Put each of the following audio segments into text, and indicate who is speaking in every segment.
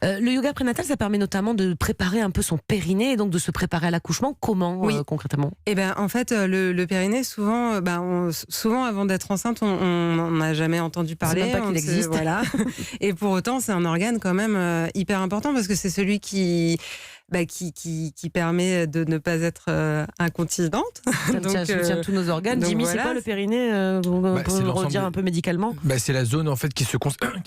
Speaker 1: Le yoga prénatal, ça permet notamment de préparer un peu son périnée et donc de se préparer à l'accouchement. Comment concrètement ?
Speaker 2: Eh ben, en fait, le périnée, souvent, souvent avant d'être enceinte, on n'en a jamais entendu parler.
Speaker 1: On sait même pas qu'il existe.
Speaker 2: Voilà. Et pour autant, c'est un organe quand même hyper important parce que c'est celui qui permet de ne pas être incontinente.
Speaker 1: Ça soutient tous nos organes. Jimmy,
Speaker 2: voilà.
Speaker 1: C'est quoi le périnée On peut le redire un peu médicalement.
Speaker 3: C'est la zone en fait qui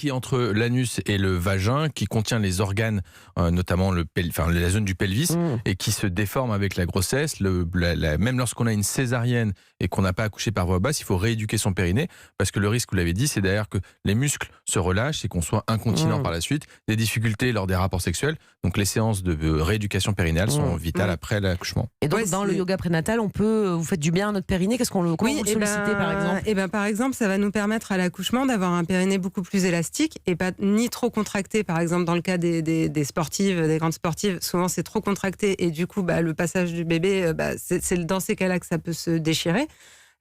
Speaker 3: est entre l'anus et le vagin, qui contient les organes, notamment la zone du pelvis, et qui se déforme avec la grossesse. Même lorsqu'on a une césarienne et qu'on n'a pas accouché par voie basse, il faut rééduquer son périnée, parce que le risque, vous l'avez dit, c'est d'ailleurs que les muscles se relâchent et qu'on soit incontinent par la suite, des difficultés lors des rapports sexuels. Donc les séances de rééducation périnale sont vitales après l'accouchement.
Speaker 1: Et donc dans le yoga prénatal, vous faites du bien à notre périnée. Comment vous le sollicitez par exemple ?
Speaker 2: Par exemple, ça va nous permettre à l'accouchement d'avoir un périnée beaucoup plus élastique et pas ni trop contracté. Par exemple, dans le cas des sportives, des grandes sportives, souvent c'est trop contracté et du coup, le passage du bébé, c'est dans ces cas-là que ça peut se déchirer.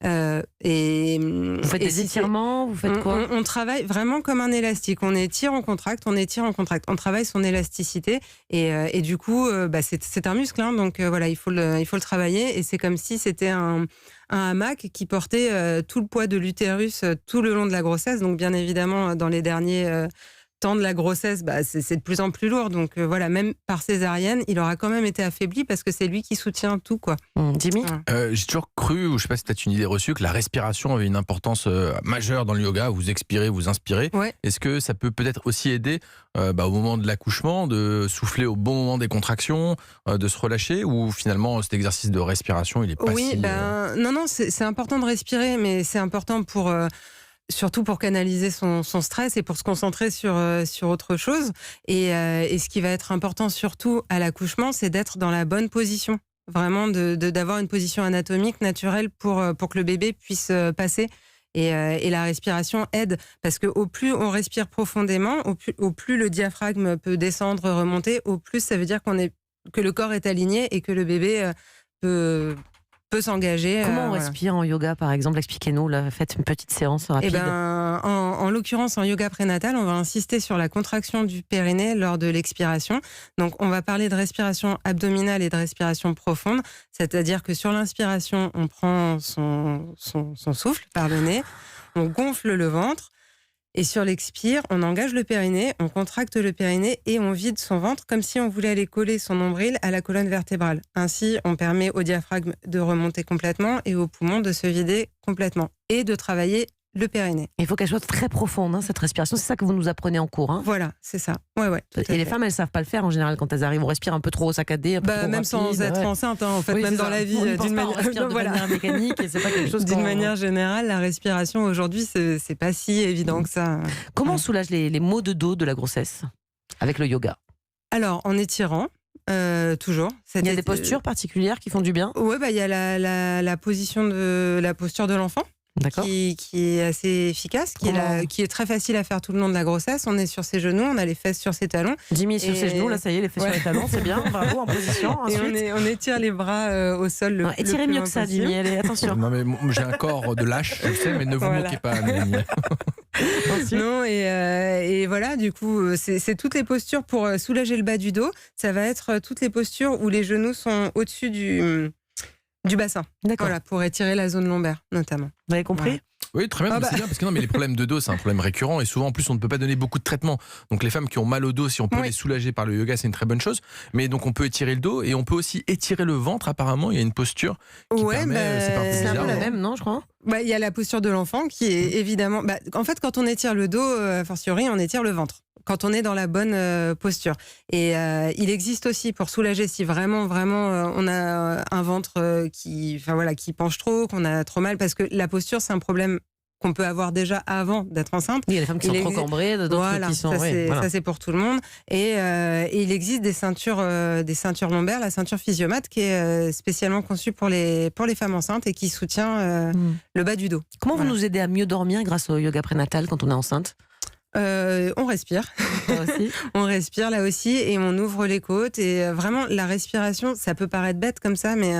Speaker 1: Vous faites des étirements, vous faites quoi ?
Speaker 2: On travaille vraiment comme un élastique. On étire, on contracte, on étire, on contracte. On travaille son élasticité et du coup, c'est un muscle, hein, donc voilà, il faut le travailler. Et c'est comme si c'était un hamac qui portait tout le poids de l'utérus tout le long de la grossesse. Donc bien évidemment, dans les derniers temps de la grossesse, c'est de plus en plus lourd. Donc voilà, même par césarienne, il aura quand même été affaibli parce que c'est lui qui soutient tout, quoi.
Speaker 1: Jimmy ?
Speaker 3: J'ai toujours cru, ou je sais pas si c'est une idée reçue, que la respiration avait une importance majeure dans le yoga. Vous expirez, vous inspirez.
Speaker 2: Ouais.
Speaker 3: Est-ce que ça peut peut-être aussi aider au moment de l'accouchement, de souffler au bon moment des contractions, de se relâcher, ou finalement cet exercice de respiration, il est pas si...
Speaker 2: Non, c'est important de respirer, mais c'est important surtout pour canaliser son stress et pour se concentrer sur autre chose. Et ce qui va être important surtout à l'accouchement, c'est d'être dans la bonne position. Vraiment d'avoir une position anatomique naturelle pour que le bébé puisse passer. Et la respiration aide, parce que au plus on respire profondément, au plus le diaphragme peut descendre, remonter, au plus ça veut dire que le corps est aligné et que le bébé peut s'engager.
Speaker 1: Comment on respire en yoga, par exemple ? Expliquez-nous, là, faites une petite séance rapide.
Speaker 2: En l'occurrence, en yoga prénatal, on va insister sur la contraction du périnée lors de l'expiration. Donc, on va parler de respiration abdominale et de respiration profonde. C'est-à-dire que sur l'inspiration, on prend son souffle par le nez, on gonfle le ventre. Et sur l'expire, on engage le périnée, on contracte le périnée et on vide son ventre comme si on voulait aller coller son nombril à la colonne vertébrale. Ainsi, on permet au diaphragme de remonter complètement et aux poumons de se vider complètement et de travailler le périnée.
Speaker 1: Il faut qu'elle soit très profonde, cette respiration. C'est ça que vous nous apprenez en cours.
Speaker 2: Voilà, c'est ça. Ouais,
Speaker 1: et les femmes, elles savent pas le faire en général quand elles arrivent. On respire un peu trop saccadé, un peu trop
Speaker 2: même
Speaker 1: rapide,
Speaker 2: sans être enceinte, en fait, même dans la vie, d'une
Speaker 1: manière mécanique. Et c'est pas quelque chose
Speaker 2: d'une manière générale, la respiration aujourd'hui, c'est pas si évident que ça.
Speaker 1: Comment on soulage les maux de dos de la grossesse avec le yoga ?
Speaker 2: Alors, en étirant. Toujours.
Speaker 1: Il y a des postures particulières qui font du bien ?
Speaker 2: Oui, il y a la posture de l'enfant.
Speaker 1: D'accord.
Speaker 2: Qui est assez efficace, qui est très facile à faire tout le long de la grossesse. On est sur ses genoux, on a les fesses sur ses talons.
Speaker 1: Jimmy est sur ses genoux, là ça y est, les fesses sur les talons, c'est bien, bravo, en position.
Speaker 2: Et on étire les bras au sol.
Speaker 1: Étirez mieux que ça, Jimmy, allez, attention.
Speaker 3: Non mais j'ai un corps de lâche, je sais, mais ne vous moquez pas, Mélanie.
Speaker 2: Non, et voilà, du coup, c'est toutes les postures pour soulager le bas du dos. Ça va être toutes les postures où les genoux sont au-dessus du bassin.
Speaker 1: D'accord.
Speaker 2: Voilà, pour étirer la zone lombaire, notamment.
Speaker 1: Vous avez compris ?
Speaker 3: Oui, très bien, c'est bien, parce que mais les problèmes de dos, c'est un problème récurrent, et souvent, en plus, on ne peut pas donner beaucoup de traitements. Donc, les femmes qui ont mal au dos, si on peut les soulager par le yoga, c'est une très bonne chose. Mais donc, on peut étirer le dos, et on peut aussi étirer le ventre, apparemment. Il y a une posture qui permet...
Speaker 1: c'est un peu la même, non, je crois ?
Speaker 2: Il y a la posture de l'enfant qui est évidemment... en fait, quand on étire le dos, a fortiori, on étire le ventre. Quand on est dans la bonne posture. Et il existe aussi, pour soulager, si vraiment on a un ventre qui penche trop, qu'on a trop mal, parce que la posture, c'est un problème qu'on peut avoir déjà avant d'être enceinte.
Speaker 1: Il y a les femmes qui sont trop cambrées, d'autres qui sont...
Speaker 2: Ça c'est pour tout le monde. Et il existe des ceintures lombaires, la ceinture physiomate, qui est spécialement conçue pour les femmes enceintes et qui soutient le bas du dos.
Speaker 1: Comment vous nous aidez à mieux dormir grâce au yoga prénatal quand on est enceinte ?
Speaker 2: On respire. On respire là aussi et on ouvre les côtes. Et vraiment, la respiration, ça peut paraître bête comme ça, mais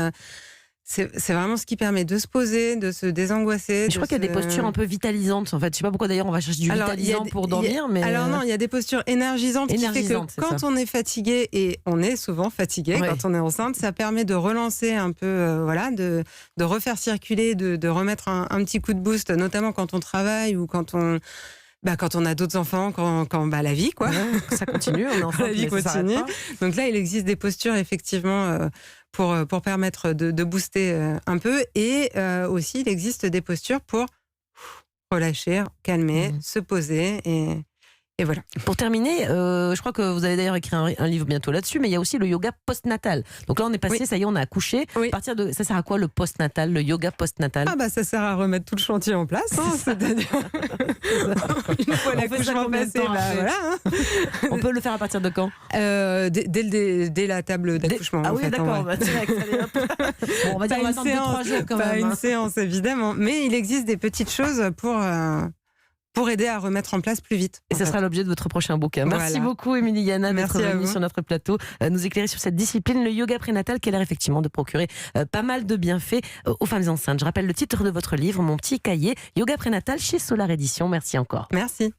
Speaker 2: C'est vraiment ce qui permet de se poser, de se désangoisser.
Speaker 1: Je crois qu'il y a des postures un peu vitalisantes. En fait, je sais pas pourquoi d'ailleurs on va chercher du vitalisant pour dormir. Mais
Speaker 2: alors non, il y a des postures énergisantes qui fait que quand on est fatigué, et on est souvent fatigué quand on est enceinte, ça permet de relancer un peu, de refaire circuler, de remettre un petit coup de boost, notamment quand on travaille ou quand on a d'autres enfants, quand la vie, quoi.
Speaker 1: Ouais, ça continue, on est enceinte,
Speaker 2: la vie continue. Donc là, il existe des postures, effectivement, pour permettre de booster un peu. Et aussi, il existe des postures pour relâcher, calmer, se poser et voilà.
Speaker 1: Pour terminer, je crois que vous allez d'ailleurs écrire un livre bientôt là-dessus, mais il y a aussi le yoga post-natal. Donc là, on est passé, ça y est, on a accouché. À partir de, ça sert à quoi le post-natal, le yoga post-natal?
Speaker 2: Ça sert à remettre tout le chantier en place. C'est-à-dire, une fois l'accouchement passé,
Speaker 1: on peut le faire à partir de quand?
Speaker 2: Dès la table d'accouchement.
Speaker 1: Ah oui, d'accord. On va dire on va attendre 2-3 jours quand même.
Speaker 2: Pas une séance, évidemment. Mais il existe des petites choses pour aider à remettre en place plus vite.
Speaker 1: Et ce sera l'objet de votre prochain bouquin. Merci beaucoup, Émilie Yana, d'être venue sur notre plateau, nous éclairer sur cette discipline, le yoga prénatal, qui a l'air effectivement de procurer pas mal de bienfaits aux femmes enceintes. Je rappelle le titre de votre livre, Mon petit cahier, yoga prénatal, chez Solar Édition. Merci encore.
Speaker 2: Merci.